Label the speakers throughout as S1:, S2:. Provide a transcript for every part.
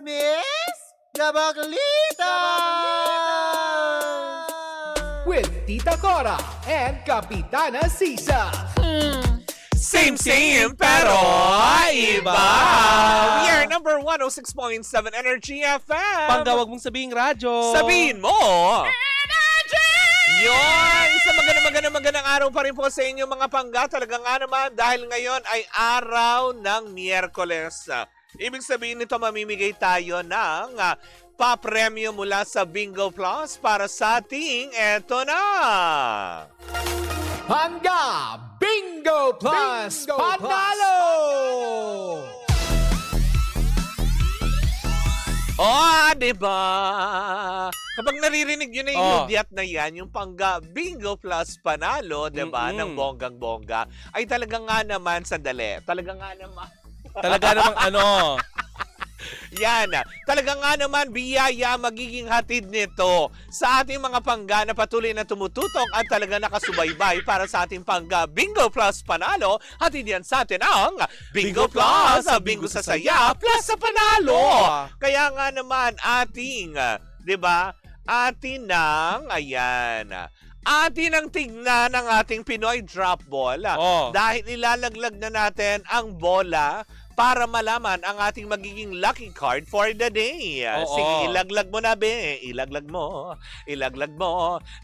S1: Miss Gabaglita!
S2: With Tita Cora and Kapitana Sisa.
S3: Same, pero iba. We are number 106.7 Energy FM.
S4: Panggawag mong sabihing radyo.
S3: Sabihin mo. Yun! Isang magandang araw pa rin po sa inyo mga pangga. Talaga nga naman dahil ngayon ay araw ng Miyerkules. Ibig sabihin nito mamimigay tayo ng pa-premyo mula sa Bingo Plus para sa ating eto na.
S2: Hangga Bingo Plus
S1: Bingo
S2: Panalo!
S3: Diba? Kapag naririnig nyo na yung hudyat na yan, yung pangga Bingo Plus Panalo, diba, ng bonggang-bongga, ay talaga nga naman, sandali, talaga nga naman, yan. Talaga nga naman, biyaya magiging hatid nito sa ating mga pangga na patuloy na tumututok at talaga nakasubaybay para sa ating pangga Bingo Plus Panalo. Hatid yan sa atin ang Bingo Plus, Bingo sa saya, plus sa panalo. Kaya nga naman ating, di ba, atin ang tignan ng ating Pinoy Drop Ball. Dahil ilalaglag na natin ang bola para malaman ang ating magiging lucky card for the day. Sige, ilaglag mo na, be. Ilaglag mo.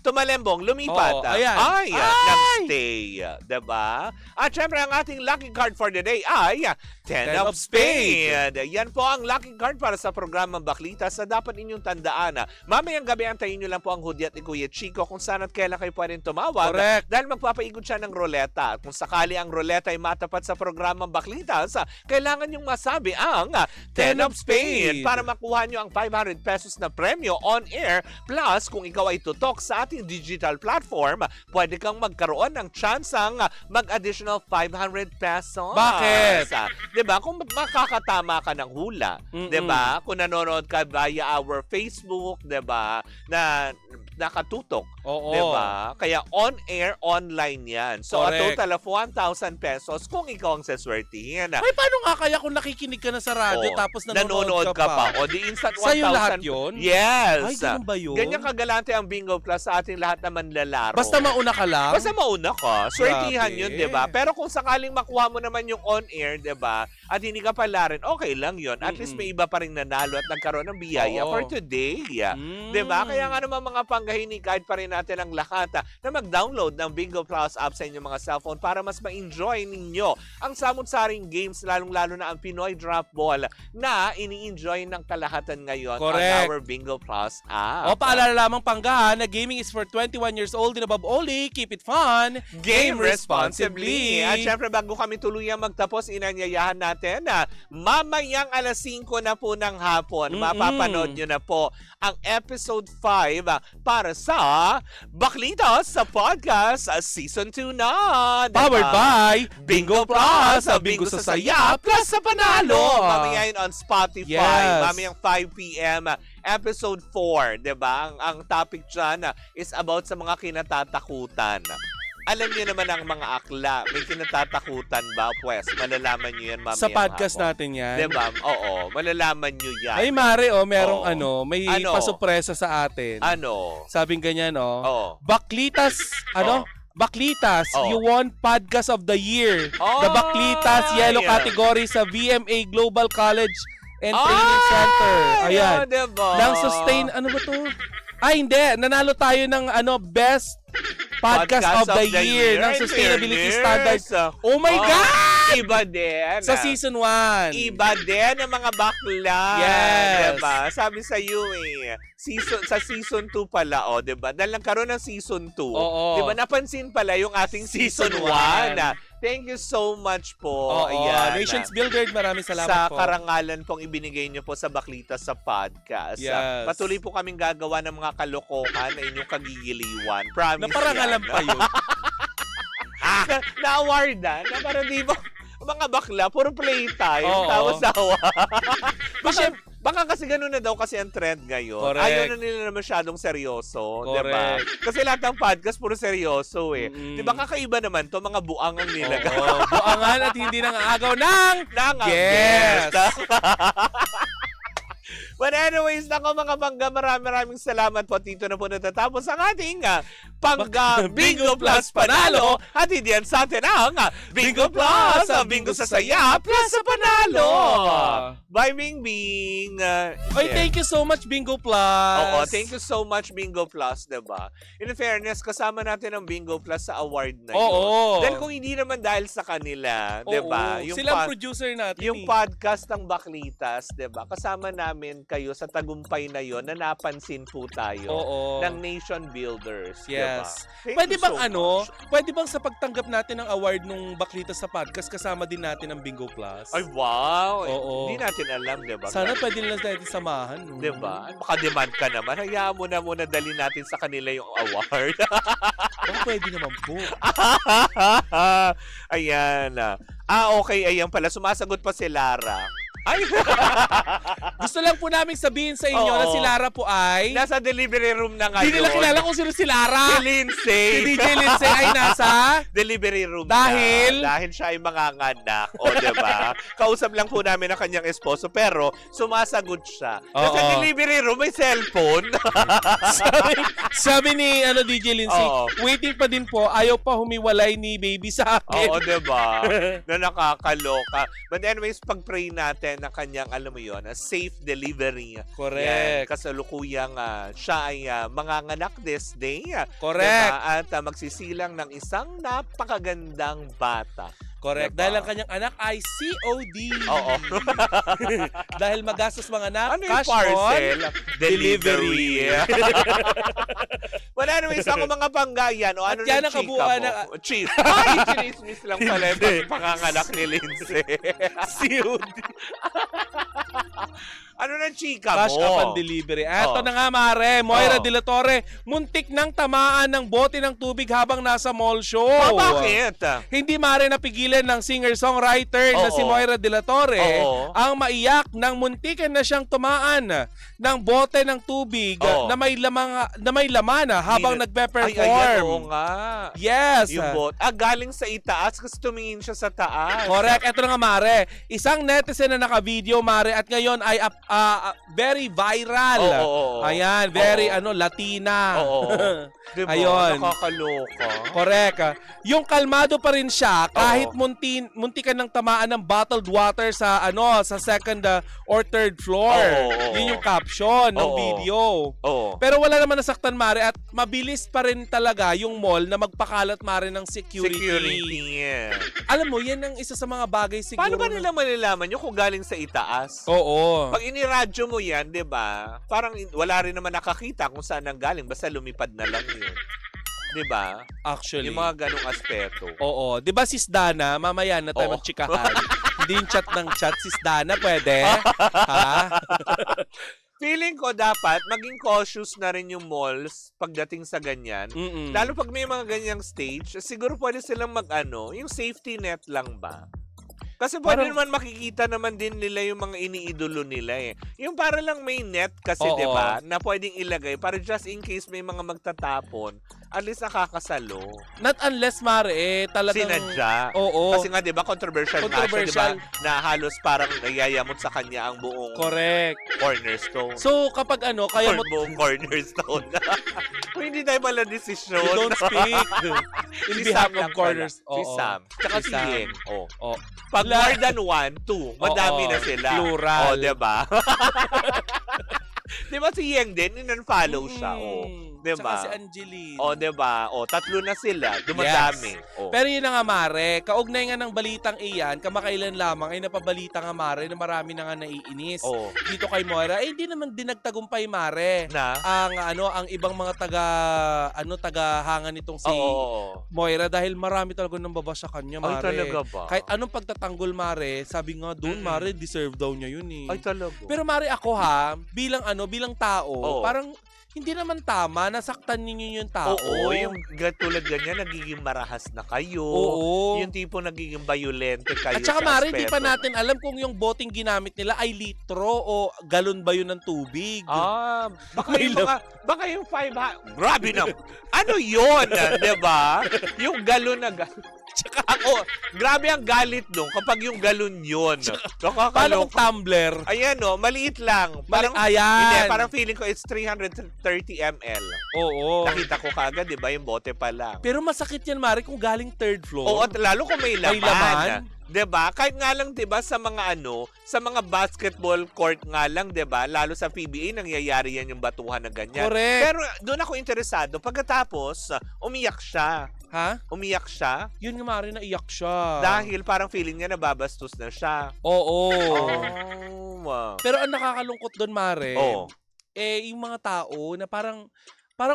S3: Tumalembong, lumipat. Nag-stay. Diba? At syempre, ang ating lucky card for the day ay 10 of Spades. Yan po ang lucky card para sa programang Baklita sa dapat inyong tandaan. Mamayang gabi, antayin nyo lang po ang hudyat ni Kuya Chico kung saan at kailan kayo pwedeng tumawag.
S4: Correct.
S3: Dahil magpapaikot siya ng roleta. At kung sakali ang roleta ay matapat sa programang Baklita, kailangan nyong masabi ang 10 of Spades para makuha nyo ang 500 pesos na premyo on air. Plus, kung ikaw ay tutok sa ating digital platform, pwede kang magkaroon ng chance ang mag-additional 500 pesos.
S4: Bakit?
S3: Diba? Kung makakatama ka ng hula, diba? Kung nanonood ka via our Facebook, diba? Na nakatutok. Diba? Kaya on air, online yan. So, a total of 1,000 pesos kung ikaw ang saswertihin.
S4: Ay, paano nga kaya kung nakikinig ka na sa radyo tapos nanonood ka pa?
S3: O, di instant 1,000.
S4: Sa'yo lahat yun?
S3: Yes.
S4: Ay, ganun ba yun?
S3: Ganyan kagalante ang Bingo Plus sa ating lahat na manlalaro.
S4: Basta mauna ka lang?
S3: Basta mauna ka. Swertihan
S4: Grabe.
S3: yun, diba? Pero kung sakaling makuha mo naman yung on air, diba? At hindi ka pala rin, okay lang yun. At least may iba pa rin nanalo at nagkaroon ng biyaya for today. Diba? Kaya nga naman mga panggahinig, guide pa rin natin ang lahat na mag-download ng Bingo Plus app sa inyong mga cellphone para mas ma-enjoy ninyo ang samut-saring games, lalong-lalo na ang Pinoy Drop Ball na ini-enjoy ng kalahatan ngayon on our Bingo Plus app.
S4: Paalala lamang panggahan na gaming is for 21 years old and above only. Keep it fun.
S3: Game responsibly. At syempre, bago kami tuluyang magtapos, inanyayahan natin na mamayang alas 5 na po ng hapon, mapapanood nyo na po ang episode 5 para sa Baklita sa Podcast Season 2 na. Diba?
S4: Powered by
S3: Bingo Plus, Bingo sa saya, plus sa panalo. Mamaya yun on Spotify.
S4: Yes.
S3: Mamayang 5 p.m. Episode 4, diba? Ang topic dyan is about sa mga kinatatakutan. Alam niyo naman ang mga akla. May kinatatakutan ba? Pues, malalaman niyo yan mamaya.
S4: Sa podcast natin yan.
S3: Diba? Oo, malalaman niyo yan.
S4: Ay, Mare, merong may pasupresa sa atin.
S3: Ano?
S4: Sabing ganyan, Baklitas,
S3: Oo.
S4: Baklitas, you won Podcast of the Year. The Baklitas Yellow category sa VMA Global College and Training Center. Ayan.
S3: Diba?
S4: Nang sustain, ano ba to? Ay, hindi. Nanalo tayo ng Best Podcast of the Year ng Sustainability Standards. Oh my God!
S3: Iba din.
S4: Sa Season 1.
S3: Iba din ang mga bakla.
S4: Yes.
S3: Diba? Sabi sa iyo sa Season 2 pala, diba? Dahil nagkaroon ng Season 2. Diba? Napansin pala yung ating Season 1. Thank you so much po. Ayan.
S4: Nations Builder, maraming salamat
S3: sa
S4: po.
S3: Sa karangalan pong ibinigay niyo po sa Baklita sa podcast.
S4: Yes.
S3: Patuloy po kaming gagawa ng mga kalokohan na inyong kagigiliwan. Promise
S4: Naparangalan pa yun.
S3: Na-award na para di ba mga bakla, puro playtime. Tawa-sawa. Baka kasi gano'n na daw kasi ang trend ngayon.
S4: Correct.
S3: Ayaw na nila na masyadong seryoso. Diba? Kasi lahat ng podcast puro seryoso Diba kakaiba naman to mga buang ang nilaga.
S4: Buangan at hindi nang aagaw ng
S3: guest. But anyways, nako mga bangga, maraming salamat po. Dito na po natatapos ang ating Pangga Bingo Plus Panalo. At hindi yan sa atin ang Bingo Plus, ang Bingo sa saya, plus sa panalo. Bye, Bing Bing.
S4: Oy, thank you so much, Bingo Plus.
S3: Oo, thank you so much, Bingo Plus, diba? In fairness, kasama natin ang Bingo Plus sa award na yun.
S4: Oo.
S3: Dahil kung hindi naman dahil sa kanila, diba?
S4: Oo. Silang producer natin.
S3: Yung podcast ng Baklitas, diba? Kasama namin kayo sa tagumpay na yon na napansin po tayo ng Nation Builders.
S4: Yes.
S3: Diba?
S4: Pwede bang pwede bang sa pagtanggap natin ng award nung Baklitas sa podcast, kasama din natin ang Bingo Plus?
S3: Ay, wow!
S4: Oo.
S3: Hindi natin alam, diba?
S4: Sana pwede nila natin samahan. No?
S3: Diba? Baka-demand ka naman. Hayaan mo na muna dali natin sa kanila yung award.
S4: Baka pwede naman po.
S3: Ayan. Okay. Ayan pala. Sumasagot pa si Lara. Ay!
S4: Gusto lang po namin sabihin sa inyo na si Lara po ay...
S3: Nasa delivery room na ngayon.
S4: Hindi nila kilala kung sino si Lara.
S3: Si Lindsay.
S4: Si DJ Lindsay ay nasa...
S3: Delivery room
S4: Dahil?
S3: na. Dahil siya ay manganganak. O, diba? Kausap lang po namin ang kanyang esposo, pero sumasagot siya. Nasa delivery room, may cellphone.
S4: sabi ni DJ Lindsay, waiting pa din po, ayaw pa humiwalay ni baby sa akin.
S3: Oo, diba? Na nakakaloka. But anyways, pag-pray natin na kanyang, alam mo yun, safe delivery.
S4: Correct.
S3: Yan, kasalukuyang siya ay manganganak this day.
S4: Correct.
S3: Diba? At magsisilang ng isang napakagandang bata.
S4: Correct.
S3: Diba?
S4: Dahil ang kanyang anak ay COD.
S3: Oo.
S4: Dahil magastos mga anak,
S3: Ano yung
S4: cash
S3: parcel?
S4: on
S3: Delivery. Well, anyways, ako mga panggayan. O ano
S4: yan
S3: ng
S4: ang
S3: chika
S4: kabuuan
S3: mo? Ay, chinismis lang pala yung panganganak ni Lindsay.
S4: COD.
S3: Ano ng chika
S4: Cash
S3: mo?
S4: up on delivery. Eto na nga, Mare. Moira De La Torre, muntik nang tamaan ng bote ng tubig habang nasa mall show.
S3: Bakit?
S4: Hindi, Mare, napigilan ng singer-songwriter na si Moira De La Torre ang maiyak nang muntikan na siyang tumaan ng bote ng tubig na may laman habang nagpe-perform.
S3: Ay, oo nga.
S4: Yes.
S3: Yung bote. Galing sa itaas kasi tumingin siya sa taas.
S4: Correct. Eto na nga, Mare. Isang netizen na naka-video, Mare, at ngayon ay very viral. Ayan, very Latina.
S3: Diba?
S4: Ayun.
S3: Nakakaloka.
S4: Correct. Yung kalmado pa rin siya kahit muntikan ng tamaan ng bottled water sa sa second or third floor. Yun yung caption ng video. Pero wala naman nasaktan, Mare, at mabilis pa rin talaga yung mall na magpakalat, Mare, ng security. Alam mo, yan ang isa sa mga bagay siguro.
S3: Paano ba nila malalaman yun kung galing sa itaas?
S4: Oo.
S3: Pag iniradyo mo yan, di ba? Parang wala rin naman nakakita kung saan nang galing. Basta lumipad na lang yun. Di ba?
S4: Actually.
S3: Yung mga ganong aspeto.
S4: Oo. Di ba, Sis Dana, mamaya na tayo magchikahan. Hindi yung chat ng chat, Sis Dana, pwede? Ha?
S3: Feeling ko dapat maging cautious na rin yung malls pagdating sa ganyan. Lalo pag may mga ganyang stage, siguro pwede silang yung safety net lang ba? Kasi pwede naman makikita naman din nila yung mga iniidolo nila eh. Yung para lang may net kasi, di ba, na pwedeng ilagay para just in case may mga magtatapon, at least nakakasalo.
S4: Not unless, Mare, talagang...
S3: Sinadya.
S4: Oo.
S3: Kasi nga, di ba, controversial nga siya, di ba, na halos parang nayayamot sa kanya ang buong cornerstone.
S4: So, kapag kaya mo...
S3: buong cornerstone. Kung hindi tayo mala desisyon.
S4: You don't speak. In behalf of corners.
S3: Si Sam. Tsaka si Yeng. Pag
S4: Wala.
S3: more than 1, 2, madami na sila.
S4: Plural.
S3: Diba? Diba si Yeng din, in-unfollow siya. Diba?
S4: Tsaka si Angeline.
S3: Diba? Tatlo na sila. Dumadami.
S4: Yes. Pero yun na nga, Mare, kaugnay nga ng balitang iyan, kamakailan lamang ay napabalita nga, Mare, na marami na nga naiinis. Dito kay Moira, hindi naman din nagtagumpay, Mare.
S3: Na?
S4: Ang ibang mga tagahanga nitong si Moira, dahil marami talaga nang baba sa kanya, Mare.
S3: Ay, talaga ba?
S4: Kahit anong pagtatanggol, Mare, sabi nga doon, Mare, deserve daw niya yun eh.
S3: Ay, talaga.
S4: Pero, Mare, ako bilang tao, parang hindi naman tama, nasaktan ninyo yung tao.
S3: Oo, yung tulad ganyan, nagiging marahas na kayo.
S4: Oo.
S3: Yung tipo nagiging violente kayo
S4: At saka
S3: sa
S4: Mari, di pa
S3: aspeto
S4: natin alam kung yung boteng ginamit nila ay litro o galon ba yun ng tubig.
S3: Baka
S4: May
S3: yung baka yung 5 grabe na. Ano yun? Diba? Yung galon na galon. Tsaka ako, grabe ang galit nung kapag yung galon yun.
S4: Paano
S3: Nakakaloka.
S4: kung tumbler?
S3: Ayan o, maliit lang. Parang,
S4: Ayan.
S3: hindi, parang feeling ko it's 330 ml.
S4: Oo.
S3: Nakita ko kagad, di ba? Yung bote pa lang.
S4: Pero masakit yan, Mari, kung galing third floor.
S3: Oo, at lalo kung may laman.
S4: May laman?
S3: 'Di ba? Kahit nga lang 'di ba sa mga sa mga basketball court nga lang 'di ba? Lalo sa PBA nangyayari yan yung batuhan na ganyan.
S4: Correct.
S3: Pero doon ako interesado pagkatapos umiyak siya.
S4: Ha?
S3: Umiyak siya
S4: Yun nga, Mari, naiyak siya.
S3: dahil parang feeling niya nababastos na siya.
S4: Oo.
S3: Wow.
S4: Pero ang nakakalungkot doon, Mare,
S3: Oh.
S4: yung mga tao na parang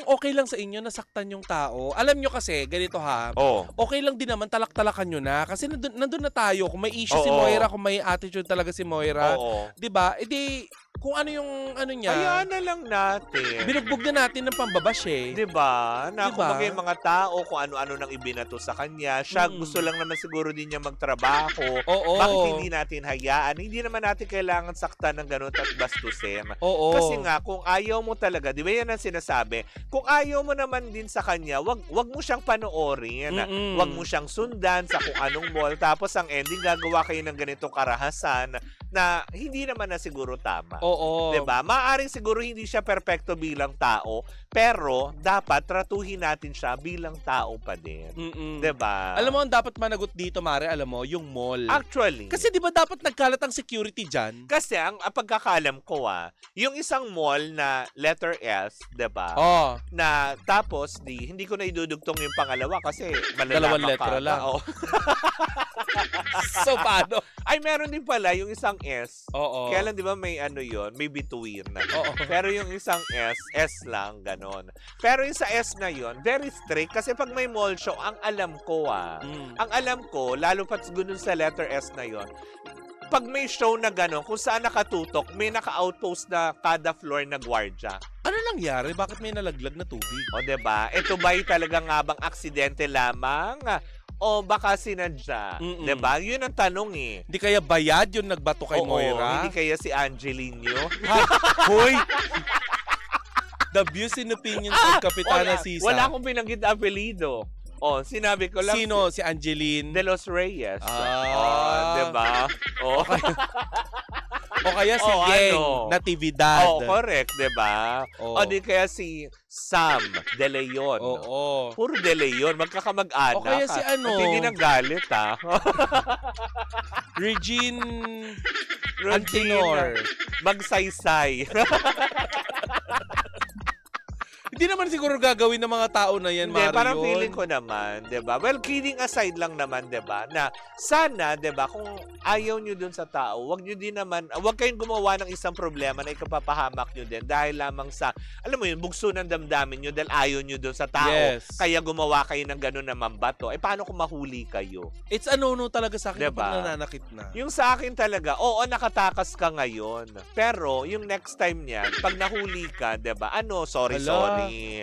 S4: okay lang sa inyo nasaktan yung tao. Alam nyo kasi, ganito ha,
S3: Oh.
S4: okay lang din naman talak-talakan nyo na. Kasi nandun na tayo. Kung may issue si
S3: Oo.
S4: Moira, kung may attitude talaga si Moira,
S3: Oo.
S4: 'di ba? Edi kung ano yung ano niya,
S3: Hayaan na lang natin.
S4: binugbog na natin ng pambabash eh.
S3: 'Di ba? Na
S4: Diba?
S3: kumbaga yung mga tao kung ano-ano nang ibinato sa kanya. Siya gusto lang naman siguro din niya magtrabaho.
S4: Oo.
S3: Bakit hindi natin hayaan? Hindi naman natin kailangan saktan ng ganun at bastusin.
S4: Oo.
S3: Kasi nga, kung ayaw mo talaga, di ba yan ang sinasabi? Kung ayaw mo naman din sa kanya, wag mo siyang panoorin.
S4: Mm-mm.
S3: Wag mo siyang sundan sa kung anong mall. Tapos ang ending, gagawa kayo ng ganitong karahasan na hindi naman na siguro tama.
S4: Oo.
S3: 'Di ba? Maaring siguro hindi siya perpekto bilang tao, pero dapat tratuhin natin siya bilang tao pa din.
S4: Mm-mm.
S3: 'Di ba?
S4: Alam mo, ang dapat managot dito, Mare, alam mo, yung mall.
S3: Actually,
S4: Kasi di ba dapat nagkalat ang security dyan?
S3: kasi ang pagkakalam ko yung isang mall na letter S, 'di ba?
S4: Oh.
S3: Na tapos hindi ko na idudugtong yung pangalawa kasi malalaman
S4: Dalawang letra
S3: ka.
S4: lang.
S3: Oo.
S4: So, paano?
S3: Ay, meron din pala yung isang S.
S4: Oo.
S3: Kaya lang 'di ba may yon, may between.
S4: Oo.
S3: Pero yung isang S lang, ganon. Pero yung sa S na yon, very strict. Kasi pag may mall show, ang alam ko ang alam ko, lalo pat ganun sa letter S na yon, pag may show na ganon, kung saan nakatutok, may naka-outpost na kada floor na gwardya.
S4: Ano nangyari? Bakit may nalaglag na tubig?
S3: O, diba? Ito ba'y talagang nga bang aksidente lamang? O baka sinadya?
S4: Mm-mm.
S3: Diba? Yun ang tanong eh.
S4: Hindi kaya bayad yung nagbato kay
S3: Oo,
S4: Moira?
S3: hindi kaya si Angelino?
S4: Ha? Hoy! The views and opinions of Kapitana Sisa.
S3: Wala akong binanggit na apelido. Oh, sinabi ko lang
S4: Sino? Si Angeline?
S3: De Los Reyes.
S4: Ah.
S3: Diba? Oh.
S4: O kaya si
S3: Oh,
S4: Yeng
S3: ano?
S4: Natividad?
S3: Oh, correct, diba?
S4: Oo.
S3: O di kaya si Sam De Leon.
S4: Oo.
S3: Puro De Leon, magkakamag-anak.
S4: O kaya si ano?
S3: At hindi nagalit,
S4: Regine
S3: Regine
S4: Antinor.
S3: Magsaysay.
S4: Hindi naman siguro gagawin ng mga tao na yan,
S3: Hindi,
S4: Mario.
S3: parang feeling ko naman, 'di ba? Well, kidding aside lang naman, 'di ba? Na sana, 'di ba, kung ayaw niyo dun sa tao, wag kayong gumawa ng isang problema na ikapapahamak niyo din dahil lamang sa, alam mo yun, bugso ng damdamin niyo dahil ayaw niyo dun sa tao.
S4: Yes.
S3: Kaya gumawa kayo ng ganun na mambato. Eh, paano kung mahuli kayo?
S4: It's a no-no talaga sa akin
S3: Diba?
S4: kapag nananakit na.
S3: Yung sa akin talaga, oo, nakatakas ka ngayon. Pero, yung next time niyan, pag nahuli ka, 'di ba? Sorry.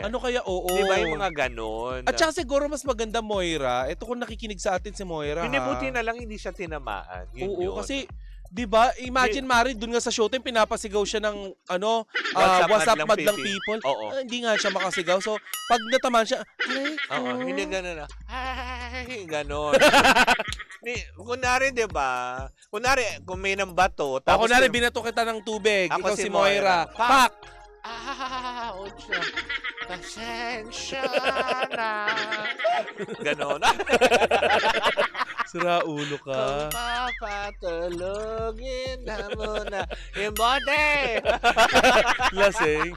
S4: Ano kaya oo?
S3: Di ba yung mga ganon?
S4: At saka siguro mas maganda, Moira. Ito kung nakikinig sa atin si Moira,
S3: Hindi,
S4: ha?
S3: buti na lang hindi siya tinamaan. Yun
S4: Oo,
S3: yun.
S4: kasi, di ba, imagine, Mari, dun nga sa Showtime, pinapasigaw siya ng, WhatsApp
S3: Madlang
S4: Madlang
S3: People.
S4: People.
S3: Oo.
S4: Hindi nga siya makasigaw. So, pag nataman siya, ay,
S3: Oo, hindi ganon na. Ay, ganon. Kunwari, di ba? Kunwari, kung may ng bato,
S4: Tapos, kunwari, binato kita ng tubig.
S3: Ako
S4: Ikaw
S3: si
S4: si Moira.
S3: Moira.
S4: Pak!
S3: Ocho. Pasensya na. Ganon.
S4: Sira ulo ka.
S3: Kung papatulogin na muna yung bote.
S4: Lasing.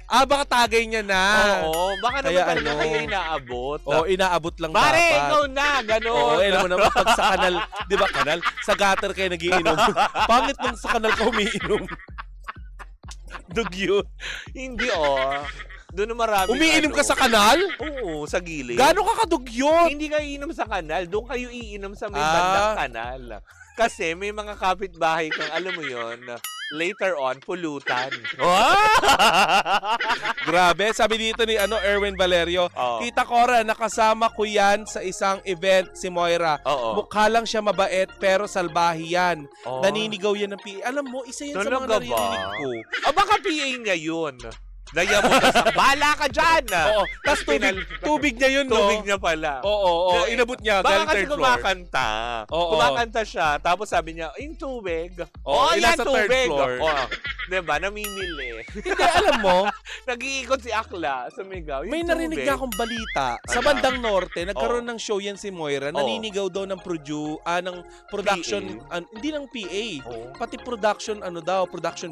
S4: Baka tagay niya na.
S3: Oo, baka naman
S4: Kaya
S3: talaga
S4: ano?
S3: kayo inaabot.
S4: Oo, inaabot lang
S3: Pare,
S4: dapat.
S3: ikaw na, ganon.
S4: Oo, alam mo naman, pag sa kanal, di ba kanal? Sa gutter kayo nagiinom. Pangit nung sa kanal ka umiinom. Dugyot.
S3: Hindi, doon marami.
S4: Umiinom ka sa kanal?
S3: Oo, sa gilid.
S4: Gano'n ka kadugyot?
S3: Hindi kayo iinom sa kanal. Doon kayo iinom sa may
S4: Ah.
S3: bandang kanal. Kasi may mga kapitbahay kang, alam mo yon, later on, pulutan.
S4: Grabe, sabi dito ni Erwin Valerio,
S3: Oo.
S4: Tita Cora, nakasama ko yan sa isang event, si Moira.
S3: Oo.
S4: Mukha lang siya mabait, pero salbahi yan.
S3: Oh.
S4: Naninigaw yan ng PA. Alam mo, isa yan sa mga
S3: Talaga ba?
S4: naririnig ko.
S3: Baka PA niya yun. Daya mo ka sa bala ka dyan.
S4: Oo, tapos tubig niya yun, no?
S3: Tubig niya pala.
S4: Oo, inabot niya,
S3: Baka
S4: galing
S3: kasi
S4: third floor.
S3: kumakanta.
S4: Oo.
S3: Kumakanta siya, tapos sabi niya, yung tubig.
S4: Oo,
S3: yan
S4: nasa third
S3: tubig.
S4: floor.
S3: Oo. Diba, namimili.
S4: Hindi, alam mo,
S3: Nag-iikot si Akla, sumigaw. Yung
S4: may narinig
S3: tubig.
S4: nga akong balita. Sa
S3: Ano?
S4: bandang norte, nagkaroon ng show yan si Moira. Naninigaw daw ng ng production, hindi lang PA.
S3: Oo.
S4: Pati production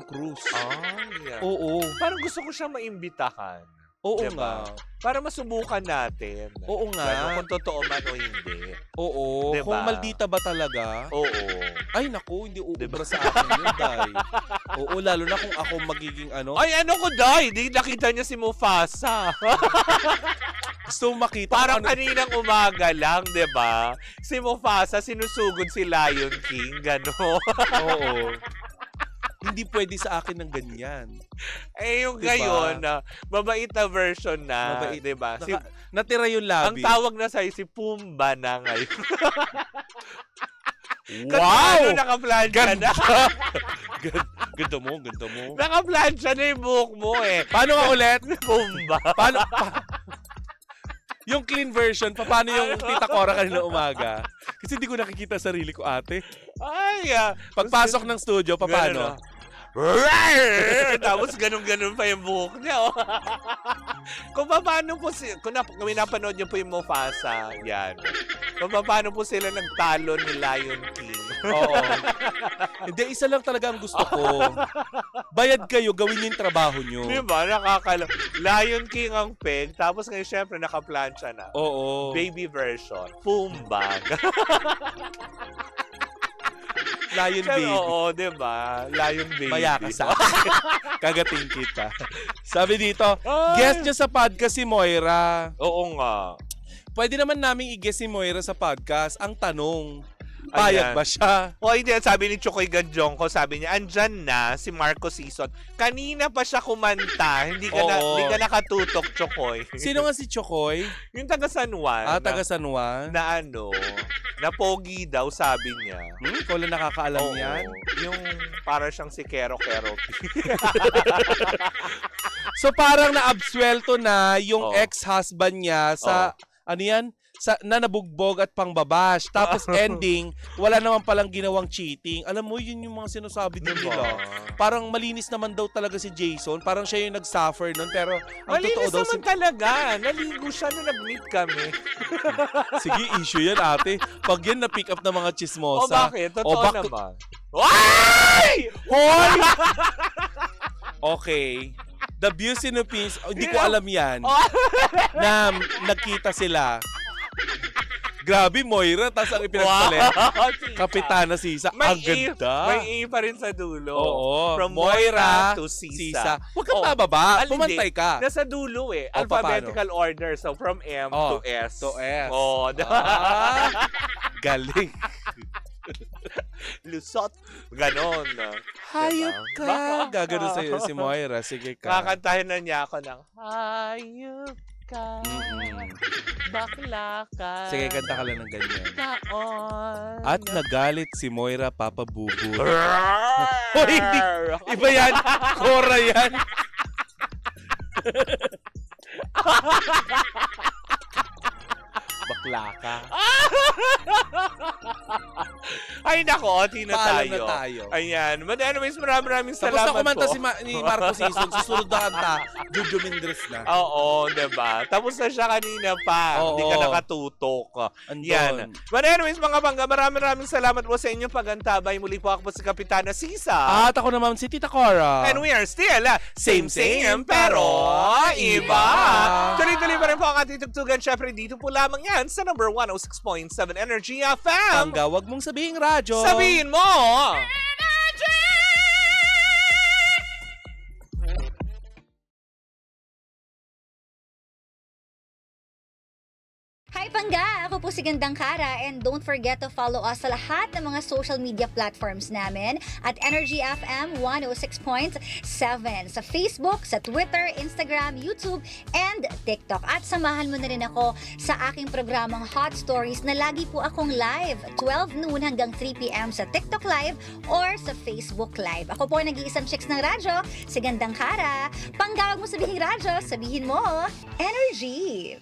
S4: crews.
S3: Ay.
S4: Oo.
S3: Parang gusto ko siya maimbitahan.
S4: Oo
S3: Diba?
S4: nga.
S3: Para masubukan natin.
S4: Oo nga.
S3: Ano, kung totoo man o hindi.
S4: Oo.
S3: Diba?
S4: Kung maldita ba talaga?
S3: Oo.
S4: Ay, naku, hindi uubra
S3: Diba?
S4: sa akin yun, Day. Oo, lalo na kung ako magiging
S3: Ay, ano ko, Day? Di nakita niya si Mufasa.
S4: gusto mo makita.
S3: Parang
S4: kung
S3: kaninang umaga lang, di ba? Si Mufasa, sinusugod si Lion King, gano'n.
S4: Oo. Hindi pwede sa akin ng ganyan.
S3: Eh, yung
S4: Diba?
S3: gayon, mabait na version na,
S4: Mabait.
S3: di ba?
S4: Natira yung
S3: Ang
S4: labi.
S3: tawag na sa'yo, si Pumba na ngayon. Kasi
S4: Wow!
S3: naka-plancha na.
S4: Ganda mo.
S3: Naka-plancha na yung buhok mo eh.
S4: Paano nga ulit?
S3: Pumba.
S4: Yung clean version, paano yung Tita Cora kanina umaga? Kasi hindi ko nakikita sarili ko, ate.
S3: Ay,
S4: Pagpasok ng studio, paano?
S3: Ganun, tapos ganun-ganun pa yung buhok niya. Oh. Kung paano po kung napanood niyo po yung Mufasa, yan. Kung paano po sila nagtalo ni Lion King.
S4: Oo. Hindi, isa lang talaga ang gusto ko. Bayad kayo, gawin niyo yung trabaho niyo.
S3: Di ba? Lion King ang peg, tapos ngayon syempre naka-plancha na.
S4: Oo.
S3: Baby version. Pumbag.
S4: Lion baby.
S3: Oo, di ba? Lion baby.
S4: Maya ka sa akin. Kagating kita. Sabi dito,
S3: Ay.
S4: guest niya sa podcast si Moira.
S3: Oo nga.
S4: Pwede naman naming i-guest si Moira sa podcast. Ang tanong, payag
S3: Ayan.
S4: ba siya?
S3: O hindi, sabi ni Chokoy Gadjongko, sabi niya, andyan na si Marco Season. Kanina pa siya kumanta, hindi ka nakatutok, Chokoy.
S4: Sino nga si Chokoy?
S3: Yung taga San Juan.
S4: Taga San Juan.
S3: Na pogi daw, sabi niya.
S4: Ikaw lang nakakaalam
S3: Oo,
S4: yan.
S3: Yung para siyang si Kero.
S4: So parang na-absuelto na yung
S3: Oo.
S4: ex-husband niya sa, na nabugbog at pangbabash. Tapos ending, wala naman palang ginawang cheating. Alam mo, yun yung mga sinasabi din
S3: Diba?
S4: nila. Parang malinis naman daw talaga si Jason. Parang siya yung nag-suffer nun. Pero ang
S3: Malinis
S4: totoo daw
S3: naman talaga. Naligo siya nung nag-meet kami.
S4: Sige, issue yan, ate. Pag yan na-pick up ng mga
S3: O
S4: chismosa.
S3: bakit? Totoo
S4: bakit-
S3: naman. Why?
S4: Hoy! Okay. The Views in the Pins, hindi ko alam yan, na nagkita sila. Grabe, Moira, tas ang ipinagpalit.
S3: Tita.
S4: Kapitana Sisa. Ang ganda.
S3: May A pa rin sa dulo.
S4: Oo.
S3: From
S4: Moira
S3: Moira to Sisa.
S4: Huwag kang
S3: Oh,
S4: bababa.
S3: hindi.
S4: Pumantay ka.
S3: Nasa dulo eh.
S4: O,
S3: Alphabetical order. So, from M to S.
S4: To S.
S3: Oh,
S4: Galing.
S3: Lusot. Ganon.
S4: Hayop
S3: Diba?
S4: ka. Gagano sa'yo si Moira. Sige ka.
S3: Kakantahin na niya ako ng Hayop ka. Bakla ka.
S4: Sige, kanta ka lang ng ganyan.
S3: Taon.
S4: At nagalit si Moira Papa Bubu.
S3: Hoy,
S4: hindi. Iba yan. Cora yan. Bakla ka.
S3: Ay, nako, Tina
S4: Paalam
S3: tayo.
S4: na tayo.
S3: Ayan. But anyways, maraming
S4: Tapos
S3: salamat
S4: na kumanta
S3: po.
S4: ni Marco Season. Susunod na kanta, Jojo Mindres na.
S3: Oo, diba? Tapos na siya kanina pa.
S4: Oo.
S3: Hindi ka nakatutok.
S4: Andun.
S3: Yan. But anyways, mga bangga, maraming salamat po sa inyong pagantabay. Muli po ako po si Kapitana Sisa.
S4: At ako naman si Tita Cora.
S3: And we are still same, pero iba. Tuloy-tuloy pa rin po ang ating tugtugan. Syempre, dito po lamang yan sa number 106.7 Energy FM.
S4: Hangga, wag mong sabihing radyo.
S3: Sabihin mo!
S5: Hi, Pangga! Ako po si Gandang Kara and don't forget to follow us sa lahat ng mga social media platforms namin at Energy FM 106.7 sa Facebook, sa Twitter, Instagram, YouTube, and TikTok. At samahan mo na rin ako sa aking programang Hot Stories na lagi po akong live 12 noon hanggang 3 p.m. sa TikTok Live or sa Facebook Live. Ako po nag-iisang chicks ng radyo, si Gandang Kara. Pangga, wag mo sabihin radyo, sabihin mo Energy!